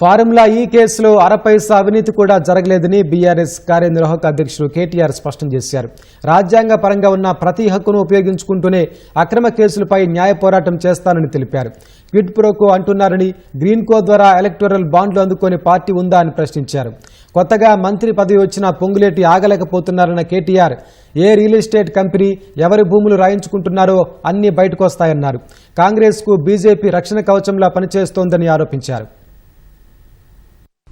Formula ఈ కేసులో అరపైసా అవినీతి కూడా జరగలేదని బీఆర్ఎస్ కార్యనిర్వాహక అధ్యక్షుడు కేటీఆర్ స్పష్టం చేశారు. రాజ్యాంగ పరంగా ఉన్న ప్రతి హక్కును ఉపయోగించుకుంటూనే అక్రమ కేసులపై న్యాయ పోరాటం చేస్తానని తెలిపారు. క్విడ్ ప్రోకో అంటున్నారని, గ్రీన్ కో ద్వారా ఎలక్టోరల్ బాండ్లు అందుకునే పార్టీ ఉందా అని ప్రశ్నించారు. కొత్తగా మంత్రి పదవి వచ్చిన పొంగులేటి ఆగలేకపోతున్నారన్న కేటీఆర్, ఏ రియల్ ఎస్టేట్ కంపెనీ ఎవరి భూములు రాయించుకుంటున్నారో అన్ని బయటకు వస్తాయన్నారు. కాంగ్రెస్ కు బీజేపీ రక్షణ కవచంలా పనిచేస్తోందని ఆరోపించారు.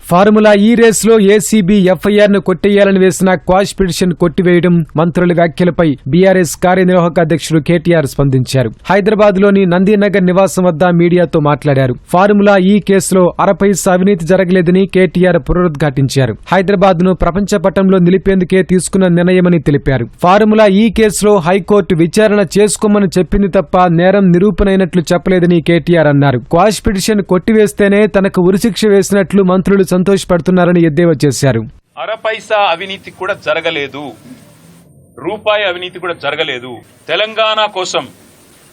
ఫార్ములా ఈ రేసులో ఏసీబీ ఎఫ్ఐఆర్ ను కొట్టేయాలని వేసిన క్వాష్ పిటిషన్ కొట్టివేయడం, మంత్రుల వ్యాఖ్యలపై బీఆర్ఎస్ కార్యనిర్వాహక అధ్యక్షుడు కేటీఆర్ స్పందించారు. హైదరాబాద్ లోని నందీనగర్ నివాసం వద్ద మీడియాతో మాట్లాడారు. ఫార్ములా ఈ కేసులో అరపైసా అవినీతి జరగలేదని కేటీఆర్ పునరుద్ఘాటించారు. హైదరాబాద్ ను ప్రపంచ పటంలో నిలిపేందుకే తీసుకున్న నిర్ణయమని తెలిపారు. ఫార్ములా ఈ కేసులో హైకోర్టు విచారణ చేసుకోమని చెప్పింది తప్ప నేరం నిరూపణైనట్లు చెప్పలేదని కేటీఆర్ అన్నారు. క్వాష్ పిటిషన్ కొట్టివేస్తేనే తనకు ఉరిశిక్ష వేసినట్లు మంత్రులు సంతోషపడుతున్నారని ఎద్దేవా చేశారు. అరపైసా అవినీతి కూడా జరగలేదు, రూపాయి అవినీతి కూడా జరగలేదు. తెలంగాణ కోసం,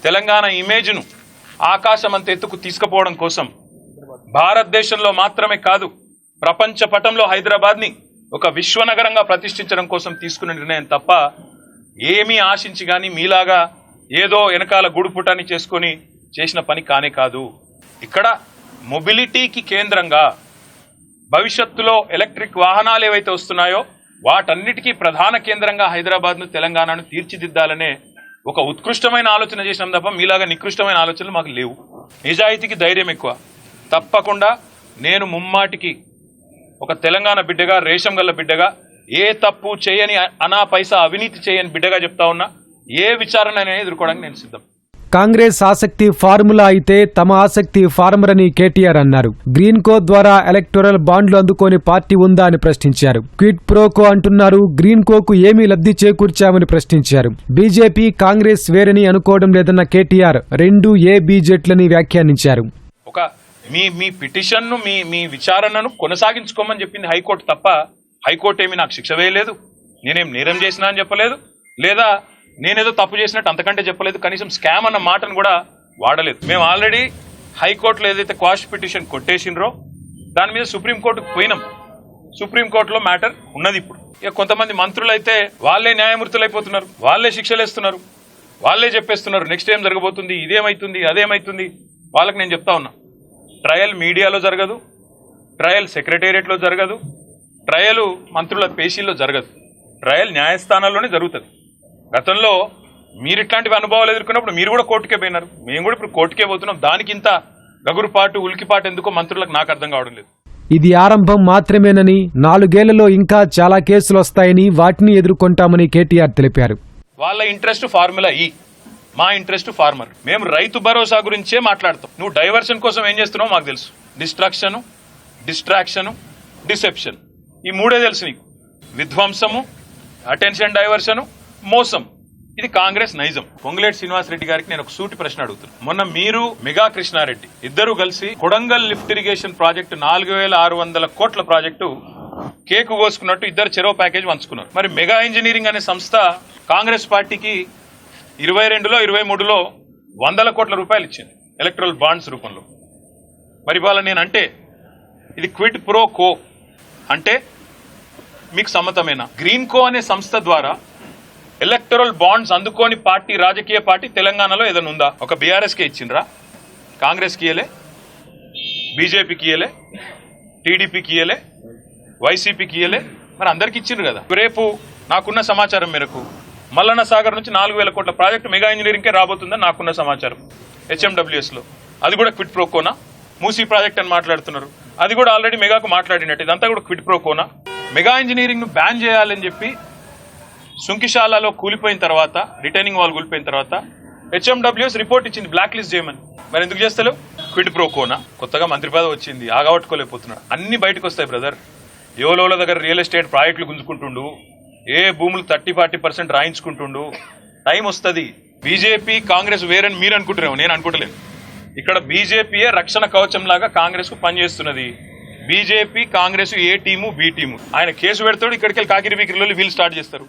తెలంగాణ ఇమేజ్ ను ఆకాశమంత ఎత్తుకు తీసుకుపోవడం కోసం, భారతదేశంలో మాత్రమే కాదు ప్రపంచ పటంలో హైదరాబాద్ ని ఒక విశ్వనగరంగా ప్రతిష్ఠించడం కోసం తీసుకున్న నిర్ణయం తప్ప ఏమీ ఆశించి గాని మీలాగా ఏదో వెనకాల గుడుపుటాన్ని చేసుకుని చేసిన పని కానే కాదు. ఇక్కడ మొబిలిటీకి కేంద్రంగా భవిష్యత్తులో ఎలక్ట్రిక్ వాహనాలు ఏవైతే వస్తున్నాయో వాటన్నిటికీ ప్రధాన కేంద్రంగా హైదరాబాద్ను, తెలంగాణను తీర్చిదిద్దాలనే ఒక ఉత్కృష్టమైన ఆలోచన చేసినాం తప్ప మీలాగా నికృష్టమైన ఆలోచనలు మాకు లేవు. నిజాయితీకి ధైర్యం ఎక్కువ. తప్పకుండా నేను ముమ్మాటికి ఒక తెలంగాణ బిడ్డగా, రేషం గల్ల బిడ్డగా, ఏ తప్పు చేయని, అనా పైసా అవినీతి చేయని బిడ్డగా చెప్తా ఉన్నా. ఏ విచారణ అనేది ఎదుర్కోవడానికి నేను సిద్ధం. కాంగ్రెస్ ఆసక్తి ఫార్ములా అయితే తమ ఆసక్తి ఫార్మర్ అని కేటీఆర్ అన్నారు. గ్రీన్ కో ద్వారా ఎలక్టోరల్ బాండ్లు అందుకోని పార్టీ ఉందా అని ప్రశ్నించారు. క్విడ్ ప్రోకో అంటున్నారు, గ్రీన్ కోకు ఏమీ లబ్ధి చేకూర్చామని ప్రశ్నించారు. బీజేపీ, కాంగ్రెస్ వేరని అనుకోవడం లేదన్న కేటీఆర్ రెండు బీజేట్లని వ్యాఖ్యానించారు. ఒక మీ పిటిషన్ ను, మీ విచారణను కొనసాగించుకోమని చెప్పింది హైకోర్టు తప్ప హైకోర్టు ఏమి నాకు శిక్ష వేయలేదు, నేనేం నేరం చేసినా అని చెప్పలేదు, లేదా నేనేదో తప్పు చేసినట్టు అంతకంటే చెప్పలేదు. కనీసం స్కామ్ అన్న మాటను కూడా వాడలేదు. మేము ఆల్రెడీ హైకోర్టులో ఏదైతే క్వాష్ పిటిషన్ కొట్టేసినరో దాని మీద సుప్రీంకోర్టుకు పోయినాం. సుప్రీంకోర్టులో మ్యాటర్ ఉన్నది. ఇప్పుడు ఇక కొంతమంది మంత్రులు అయితే వాళ్ళే న్యాయమూర్తులు అయిపోతున్నారు, వాళ్ళే శిక్షలు వేస్తున్నారు, వాళ్ళే చెప్పేస్తున్నారు నెక్స్ట్ ఏం జరగబోతుంది, ఇదేమైతుంది, అదేమైతుంది. వాళ్ళకి నేను చెప్తా ఉన్నా, ట్రయల్ మీడియాలో జరగదు, ట్రయల్ సెక్రటేరియట్లో జరగదు, ట్రయల్ మంత్రుల పేషీల్లో జరగదు, ట్రయల్ న్యాయస్థానాల్లోనే జరుగుతుంది. గతంలో మీరు ఇట్లాంటివి అనుభవాలు ఎదుర్కొన్నప్పుడు మీరు కూడా కోర్టుకే పోయినారు, మేము కూడా ఇప్పుడు కోర్టుకే పోతున్నాం. దానికి ఇంత గగురుపాటు, ఉలికిపాటు ఎందుకో మంత్రులకు నాకు అర్థం కావడం లేదు. ఇది ఆరంభం మాత్రమేనని, 4 ఏళ్లలో ఇంకా చాలా కేసులు వస్తాయని, వాటిని ఎదుర్కొంటామని కేటీఆర్ తెలిపారు. వాళ్ళ ఇంట్రెస్ట్ ఫార్ములా ఈ, మా ఇంట్రెస్ట్ ఫార్మర్. మేము రైతు భరోసా గురించే మాట్లాడతాం. నువ్వు డైవర్షన్ కోసం ఏం చేస్తున్నావు మాకు తెలుసు. డిస్ట్రాక్షను, డిస్ట్రాక్షను, డిసెప్షన్, ఈ మూడే తెలుసు నీకు. విధ్వంసము, అటెన్షన్ డైవర్షను, మోసం. ఇది కాంగ్రెస్ నైజం. పొంగులేటి శ్రీనివాసరెడ్డి గారికి నేను ఒక సూటి ప్రశ్న అడుగుతున్నాను. మొన్న మీరు, మెగా కృష్ణారెడ్డి ఇద్దరు కలిసి కొడంగల్ లిఫ్ట్ ఇరిగేషన్ ప్రాజెక్టు 4600 కోట్ల ప్రాజెక్టు కేకు కోసుకున్నట్టు ఇద్దరు చెరో ప్యాకేజ్ పంచుకున్నారు. మరి మెగా ఇంజనీరింగ్ అనే సంస్థ కాంగ్రెస్ పార్టీకి 22లో 23లో 100 కోట్ల రూపాయలు ఇచ్చింది ఎలక్ట్రల్ బాండ్స్ రూపంలో. మరి ఇవాళ నేనంటే ఇది క్విడ్ ప్రో కో అంటే మీకు సమ్మతమేనా? గ్రీన్ కో అనే సంస్థ ద్వారా ఎలక్టరల్ బాండ్స్ అందుకోని పార్టీ, రాజకీయ పార్టీ తెలంగాణలో ఏదైనా ఉందా? ఒక బీఆర్ఎస్కే ఇచ్చిండ్రా? కాంగ్రెస్కి ఇయ్యలే, బీజేపీకి ఇయ్యలే, టీడీపీకి ఇయ్యలే, వైసీపీకి ఇయ్యలే, మరి అందరికి ఇచ్చిండ్రు కదా. రేపు నాకున్న సమాచారం మేరకు మల్లన్న సాగర్ నుంచి 4000 కోట్ల ప్రాజెక్టు మెగా ఇంజనీరింగ్కే రాబోతుందని నాకున్న సమాచారం. HMWS లో అది కూడా క్విడ్ ప్రోకోనా? మూసీ ప్రాజెక్ట్ అని మాట్లాడుతున్నారు, అది కూడా ఆల్రెడీ మెగాకు మాట్లాడినట్టు. ఇదంతా కూడా క్విడ్ ప్రోకోనా? మెగా ఇంజనీరింగ్ ను బ్యాన్ చేయాలని చెప్పి సుంకిశాలలో కూలిపోయిన తర్వాత, రిటైనింగ్ వాల్ కూలిపోయిన తర్వాత HMWS రిపోర్ట్ ఇచ్చింది బ్లాక్ లిస్ట్ చేయమని. మరి ఎందుకు చేస్తలేవు? క్విడ్ ప్రోకోనా? కొత్తగా మంత్రి పదవి వచ్చింది, ఆగబట్టుకోలేకపోతున్నాడు. అన్ని బయటకు వస్తాయి బ్రదర్. ఎవలోల దగ్గర రియల్ ఎస్టేట్ ప్రాజెక్టులు గుంజుకుంటుండు, ఏ భూములు 30-40% రాయించుకుంటుండు. టైం వస్తుంది. బీజేపీ, కాంగ్రెస్ వేరని మీరు అనుకుంటున్నాము, నేను అనుకుంటలేను. ఇక్కడ బీజేపీయే రక్షణ కవచం లాగా కాంగ్రెస్ కు పనిచేస్తున్నది. బీజేపీ, కాంగ్రెస్ ఏ టీము, బి టీము. ఆయన కేసు పెడతాడు, ఇక్కడికి వెళ్ళి కాకిరి వీకిరిలో వీళ్ళు స్టార్ట్ చేస్తారు.